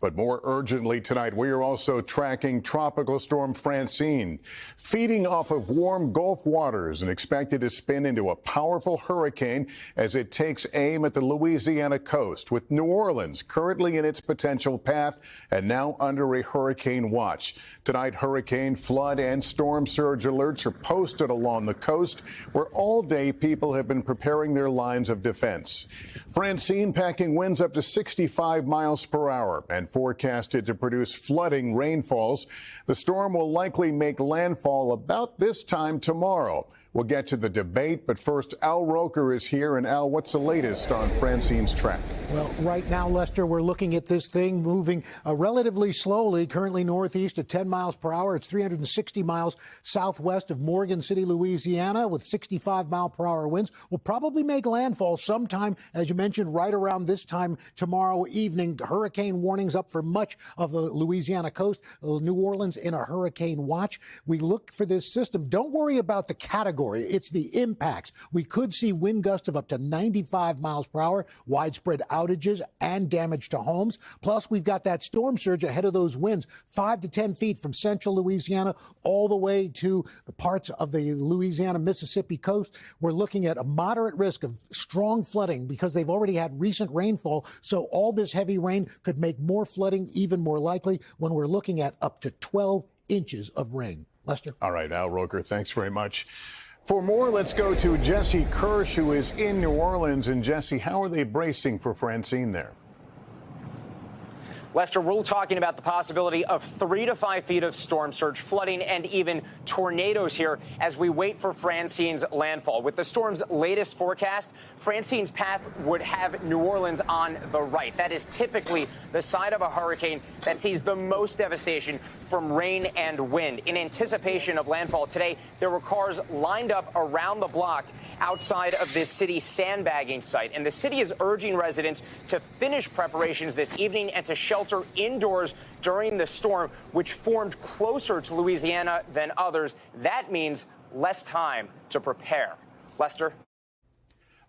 But more urgently tonight, we are also tracking Tropical Storm Francine, feeding off of warm Gulf waters and expected to spin into a powerful hurricane as it takes aim at the Louisiana coast, with New Orleans currently in its potential path and now under a hurricane watch. Tonight, hurricane, flood, and storm surge alerts are posted along the coast, where all day people have been preparing their lines of defense. Francine packing winds up to 65 miles per hour and forecasted to produce flooding rainfalls. The storm will likely make landfall about this time tomorrow. We'll get to the debate, but first, Al Roker is here. And Al, what's the latest on Francine's track? Well, right now, Lester, we're looking at this thing moving relatively slowly, currently northeast at 10 miles per hour. It's 360 miles southwest of Morgan City, Louisiana, with 65 mile per hour winds. Will probably make landfall sometime, as you mentioned, right around this time tomorrow evening. Hurricane warnings up for much of the Louisiana coast. New Orleans in a hurricane watch. We look for this system. Don't worry about the category. It's the impacts. We could see wind gusts of up to 95 miles per hour, widespread outages and damage to homes. Plus, we've got that storm surge ahead of those winds, 5 to 10 feet from central Louisiana all the way to the parts of the Louisiana-Mississippi coast. We're looking at a moderate risk of strong flooding because they've already had recent rainfall. So all this heavy rain could make more flooding even more likely when we're looking at up to 12 inches of rain. Lester? All right, Al Roker, thanks very much. For more, let's go to Jesse Kirsch, who is in New Orleans. And Jesse, how are they bracing for Francine there? Lester, we're talking about the possibility of 3 to 5 feet of storm surge, flooding, and even tornadoes here as we wait for Francine's landfall. With the storm's latest forecast, Francine's path would have New Orleans on the right. That is typically the side of a hurricane that sees the most devastation from rain and wind. In anticipation of landfall today, there were cars lined up around the block outside of this city's sandbagging site. And the city is urging residents to finish preparations this evening and to shelter indoors during the storm, which formed closer to Louisiana than others. That means less time to prepare. Lester?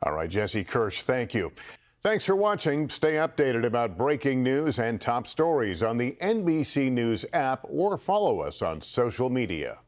All right, Jesse Kirsch, thank you. Thanks for watching. Stay updated about breaking news and top stories on the NBC News app or follow us on social media.